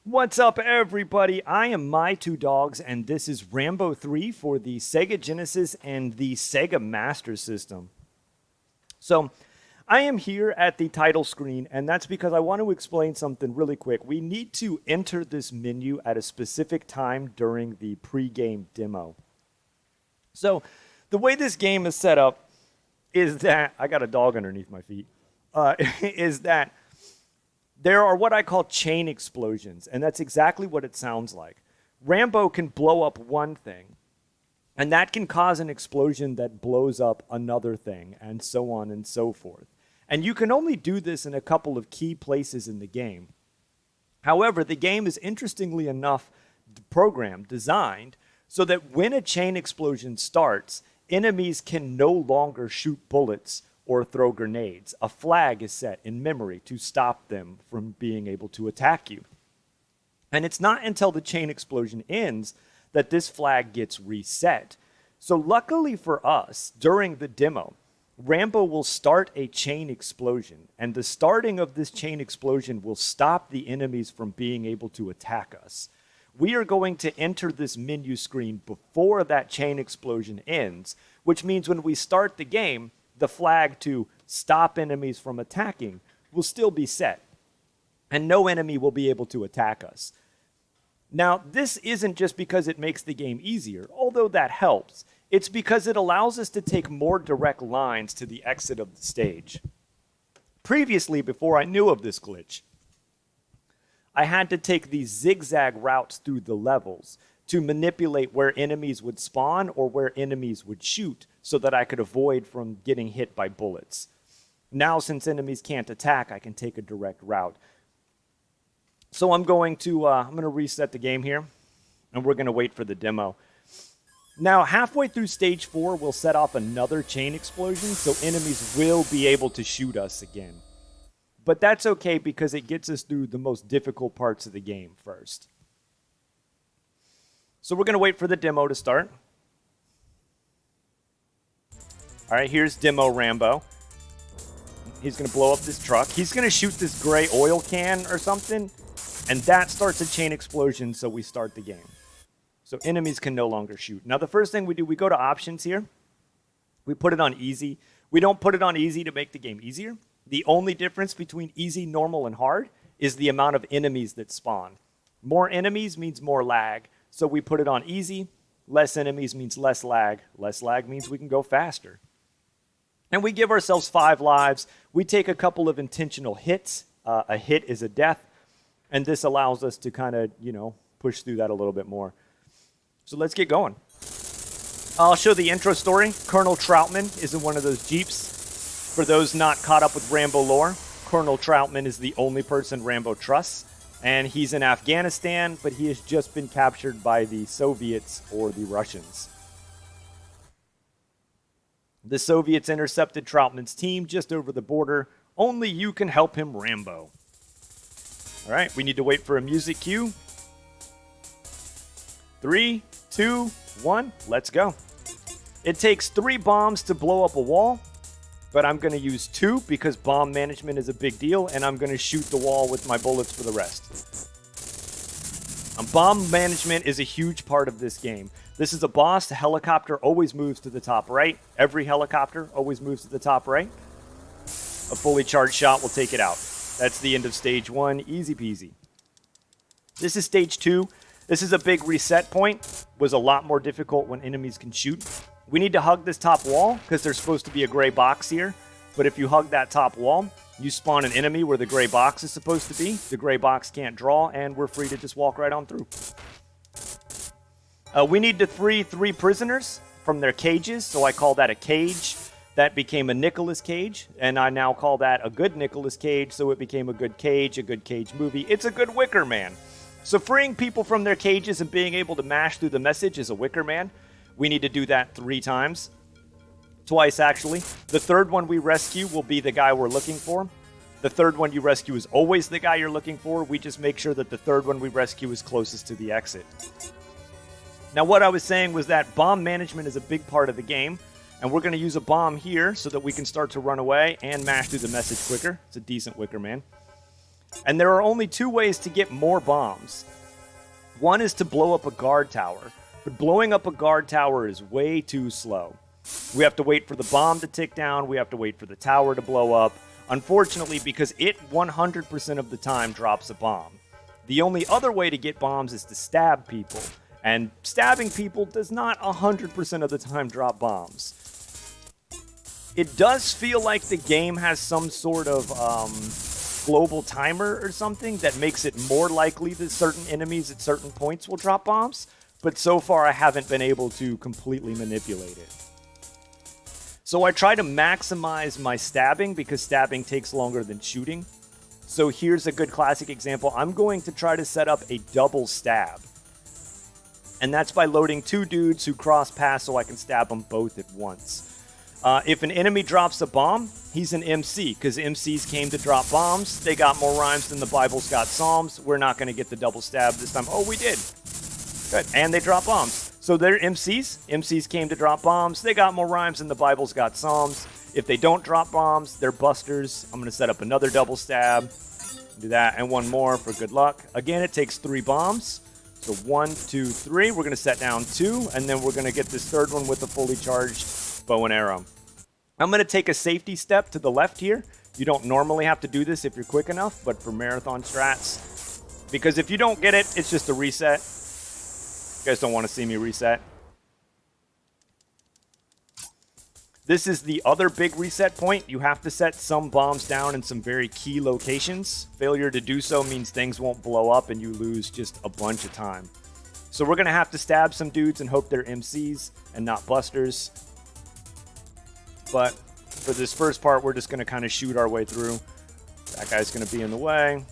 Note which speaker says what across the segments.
Speaker 1: What's up, everybody? I am My Two Dogs, and this is Rambo 3 for the Sega Genesis and the Sega Master System. So, I am here at the title screen, and that's because I want to explain something really quick. We need to enter this menu at a specific time during the pre-game demo. So, the way this game is set up is that, I got a dog underneath my feet, is that there are what I call chain explosions, and that's exactly what it sounds like. Rambo can blow up one thing, and that can cause an explosion that blows up another thing, and so on and so forth. And you can only do this in a couple of key places in the game. However, the game is interestingly enough programmed, designed, so that when a chain explosion starts, enemies can no longer shoot bullets or throw grenades. A flag is set in memory to stop them from being able to attack you. And it's not until the chain explosion ends that this flag gets reset. So luckily for us, during the demo, Rambo will start a chain explosion, and the starting of this chain explosion will stop the enemies from being able to attack us. We are going to enter this menu screen before that chain explosion ends, which means when we start the game, the flag to stop enemies from attacking will still be set, and no enemy will be able to attack us. Now, this isn't just because it makes the game easier, although that helps. It's because it allows us to take more direct lines to the exit of the stage. Previously, before I knew of this glitch, I had to take these zigzag routes through the levels to manipulate where enemies would spawn or where enemies would shoot so that I could avoid from getting hit by bullets. Now, since enemies can't attack, I can take a direct route. So I'm going to reset the game here, and we're going to wait for the demo. Now, halfway through stage 4, we'll set off another chain explosion, so enemies will be able to shoot us again. But that's okay because it gets us through the most difficult parts of the game first. So we're going to wait for the demo to start. All right, here's Demo Rambo. He's going to blow up this truck. He's going to shoot this gray oil can or something, and that starts a chain explosion, so we start the game. So enemies can no longer shoot. Now, the first thing we do, we go to options here. We put it on easy. We don't put it on easy to make the game easier. The only difference between easy, normal, and hard is the amount of enemies that spawn. More enemies means more lag. So we put it on easy. Less enemies means less lag. Less lag means we can go faster. And we give ourselves 5 lives. We take a couple of intentional hits. A hit is a death. And this allows us to kind of, push through that a little bit more. So let's get going. I'll show the intro story. Colonel Troutman is in one of those Jeeps. For those not caught up with Rambo lore, Colonel Troutman is the only person Rambo trusts. And he's in Afghanistan, but he has just been captured by the Soviets or the Russians. The Soviets intercepted Troutman's team just over the border. Only you can help him, Rambo. All right, we need to wait for a music cue. 3, 2, 1, let's go. It takes 3 bombs to blow up a wall, but I'm going to use 2 because bomb management is a big deal, and I'm going to shoot the wall with my bullets for the rest. Bomb management is a huge part of this game. This is a boss. The helicopter always moves to the top right. Every helicopter always moves to the top right. A fully charged shot will take it out. That's the end of stage 1. Easy peasy. This is stage 2. This is a big reset point. Was a lot more difficult when enemies can shoot. We need to hug this top wall because there's supposed to be a gray box here. But if you hug that top wall, you spawn an enemy where the gray box is supposed to be. The gray box can't draw, and we're free to just walk right on through. We need to free 3 prisoners from their cages, so I call that a cage. That became a Nicolas Cage, and I now call that a good Nicolas Cage, so it became a good cage movie. It's a good Wicker Man. So freeing people from their cages and being able to mash through the message is a Wicker Man. We need to do that 3 times. Twice, actually. The third one we rescue will be the guy we're looking for. The third one you rescue is always the guy you're looking for. We just make sure that the third one we rescue is closest to the exit. Now, what I was saying was that bomb management is a big part of the game, and we're going to use a bomb here so that we can start to run away and mash through the message quicker. It's a decent Wicker Man. And there are only two ways to get more bombs. One is to blow up a guard tower, but blowing up a guard tower is way too slow. We have to wait for the bomb to tick down, we have to wait for the tower to blow up, unfortunately because it 100% of the time drops a bomb. The only other way to get bombs is to stab people, and stabbing people does not 100% of the time drop bombs. It does feel like the game has some sort of global timer or something that makes it more likely that certain enemies at certain points will drop bombs, but so far I haven't been able to completely manipulate it. So I try to maximize my stabbing because stabbing takes longer than shooting. So here's a good classic example. I'm going to try to set up a double stab. And that's by loading two dudes who cross paths so I can stab them both at once. If an enemy drops a bomb, he's an MC, because MCs came to drop bombs. They got more rhymes than the Bible's got psalms. We're not going to get the double stab this time. Oh, we did. Good. And they drop bombs. So they're MCs. MCs came to drop bombs. They got more rhymes than the Bible's got psalms. If they don't drop bombs, they're busters. I'm going to set up another double stab. Do that, and one more for good luck. Again, it takes 3 bombs. So 1, 2, 3. We're going to set down 2, and then we're going to get this third one with a fully charged bow and arrow. I'm going to take a safety step to the left here. You don't normally have to do this if you're quick enough, but for marathon strats, because if you don't get it, it's just a reset. You guys don't want to see me reset. This is the other big reset point. You have to set some bombs down in some very key locations. Failure to do so means things won't blow up and you lose just a bunch of time. So we're going to have to stab some dudes and hope they're MCs and not busters. But for this first part, we're just going to kind of shoot our way through. That guy's going to be in the way.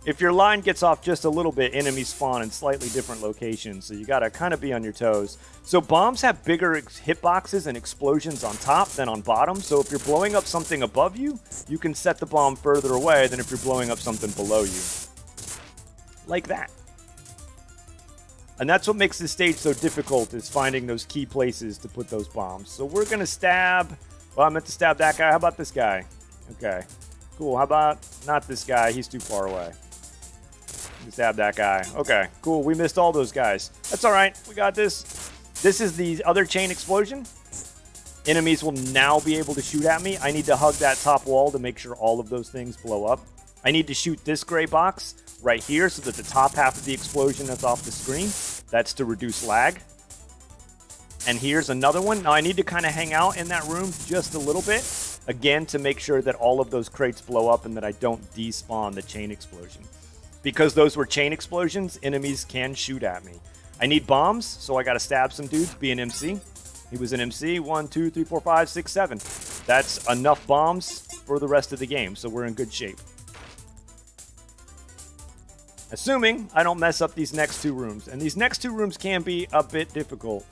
Speaker 1: If your line gets off just a little bit, enemies spawn in slightly different locations, so you got to kind of be on your toes. So bombs have bigger hitboxes and explosions on top than on bottom, so if you're blowing up something above you, you can set the bomb further away than if you're blowing up something below you. Like that. And that's what makes this stage so difficult, is finding those key places to put those bombs. So we're going to stab... Well, I meant to stab that guy. How about this guy? Okay. Cool. How about not this guy? He's too far away. Stab that guy. Okay, cool. We missed all those guys. That's all right. We got this. This is the other chain explosion. Enemies will now be able to shoot at me. I need to hug that top wall to make sure all of those things blow up. I need to shoot this gray box right here so that the top half of the explosion is off the screen. That's to reduce lag. And here's another one. Now I need to kind of hang out in that room just a little bit, again, to make sure that all of those crates blow up and that I don't despawn the chain explosion. Because those were chain explosions, enemies can shoot at me. I need bombs, so I got to stab some dudes, be an MC. He was an MC. 1, 2, 3, 4, 5, 6, 7. That's enough bombs for the rest of the game, so we're in good shape. Assuming I don't mess up these next 2 rooms. And these next 2 rooms can be a bit difficult.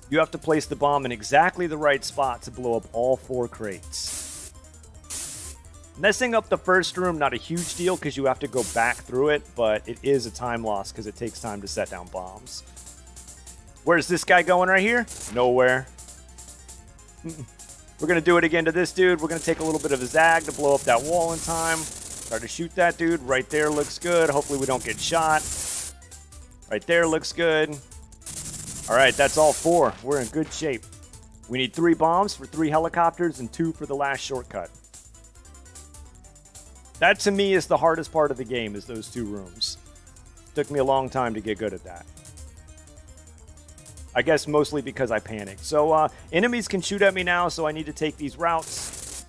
Speaker 1: You have to place the bomb in exactly the right spot to blow up all 4 crates. Messing up the first room, not a huge deal because you have to go back through it, but it is a time loss because it takes time to set down bombs. Where's this guy going right here? Nowhere. We're going to do it again to this dude. We're going to take a little bit of a zag to blow up that wall in time. Try to shoot that dude. Right there looks good. Hopefully we don't get shot. Right there looks good. All right, that's all 4. We're in good shape. We need 3 bombs for 3 helicopters and 2 for the last shortcut. That, to me, is the hardest part of the game, is those 2 rooms. Took me a long time to get good at that. I guess mostly because I panicked. So, enemies can shoot at me now, so I need to take these routes.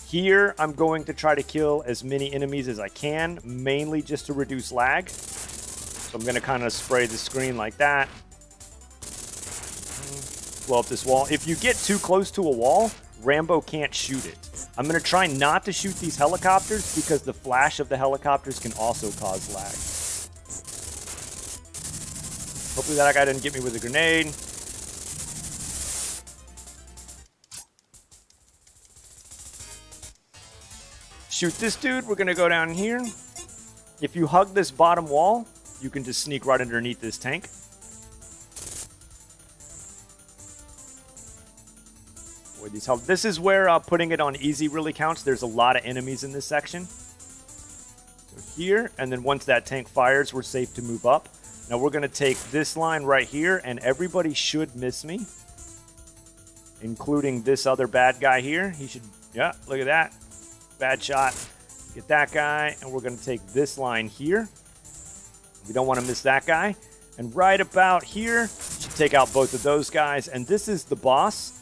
Speaker 1: Here, I'm going to try to kill as many enemies as I can, mainly just to reduce lag. So I'm going to kind of spray the screen like that. Blow up this wall. If you get too close to a wall, Rambo can't shoot it. I'm going to try not to shoot these helicopters because the flash of the helicopters can also cause lag. Hopefully that guy didn't get me with a grenade. Shoot this dude. We're going to go down here. If you hug this bottom wall, you can just sneak right underneath this tank. Avoid these help. This is where putting it on easy really counts. There's a lot of enemies in this section. So here, and then once that tank fires, we're safe to move up. Now we're going to take this line right here, and everybody should miss me, including this other bad guy here. He should, yeah, look at that. Bad shot. Get that guy, and we're going to take this line here. We don't want to miss that guy. And right about here, should take out both of those guys. And this is the boss.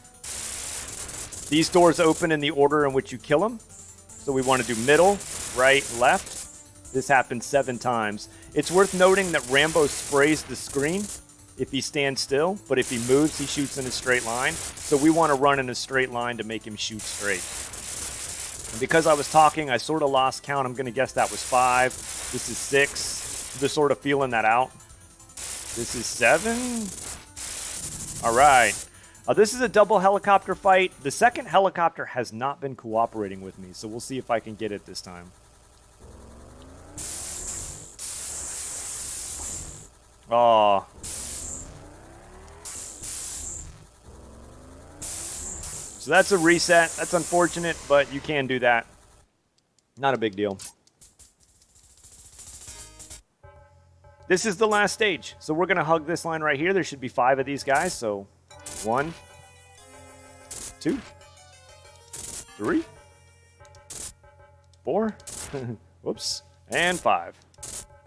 Speaker 1: These doors open in the order in which you kill them. So we want to do middle, right, left. This happens 7 times. It's worth noting that Rambo sprays the screen if he stands still, but if he moves, he shoots in a straight line. So we want to run in a straight line to make him shoot straight. And because I was talking, I sort of lost count. I'm going to guess that was 5. This is 6. Just sort of feeling that out. This is 7. All right. This is a double helicopter fight. The second helicopter has not been cooperating with me, so we'll see if I can get it this time. Oh. So that's a reset. That's unfortunate, but you can do that. Not a big deal. This is the last stage. So we're going to hug this line right here. There should be 5 of these guys. So 1, 2, 3, 4, whoops, and 5.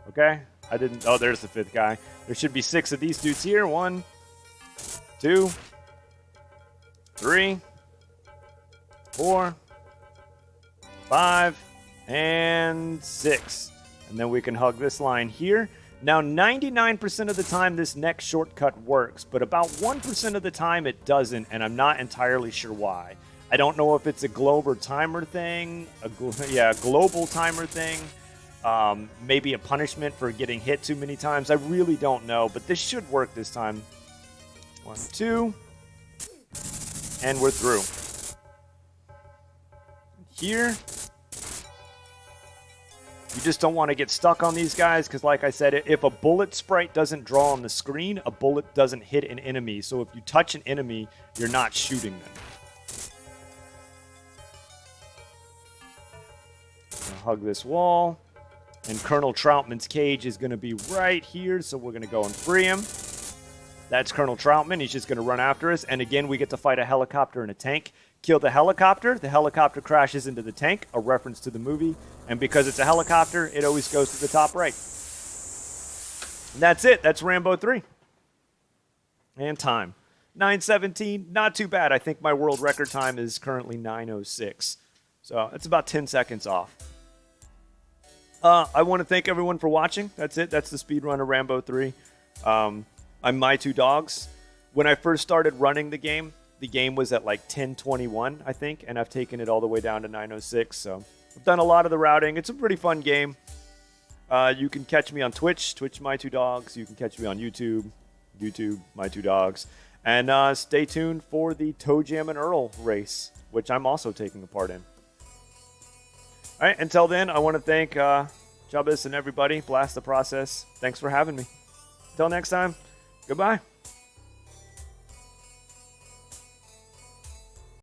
Speaker 1: Okay. I didn't, oh, there's the 5th guy. There should be 6 of these dudes here. 1, 2, 3, 4, 5, and 6. And then we can hug this line here. Now, 99% of the time, this next shortcut works, but about 1% of the time, it doesn't, and I'm not entirely sure why. I don't know if it's a global timer thing, global timer thing, maybe a punishment for getting hit too many times. I really don't know, but this should work this time. 1, 2, and we're through. Here, you just don't want to get stuck on these guys because, like I said, if a bullet sprite doesn't draw on the screen, a bullet doesn't hit an enemy. So if you touch an enemy, you're not shooting them. I'll hug this wall. And Colonel Troutman's cage is going to be right here, so we're going to go and free him. That's Colonel Troutman. He's just going to run after us. And again, we get to fight a helicopter and a tank. Kill the helicopter crashes into the tank, a reference to the movie. And because it's a helicopter, it always goes to the top right. And that's it. That's Rambo 3. And time. 9:17. Not too bad. I think my world record time is currently 9:06. So it's about 10 seconds off. I want to thank everyone for watching. That's it. That's the speedrun of Rambo 3. I'm My Two Dogs. When I first started running the game was at like 10:21, I think, and I've taken it all the way down to 9:06. So I've done a lot of the routing. It's a pretty fun game. You can catch me on Twitch My Two Dogs. You can catch me on YouTube My Two Dogs. And stay tuned for the Toe Jam and Earl race, which I'm also taking a part in. All right, until then, I want to thank Chubbas and everybody. Blast the Process. Thanks for having me. Until next time, goodbye.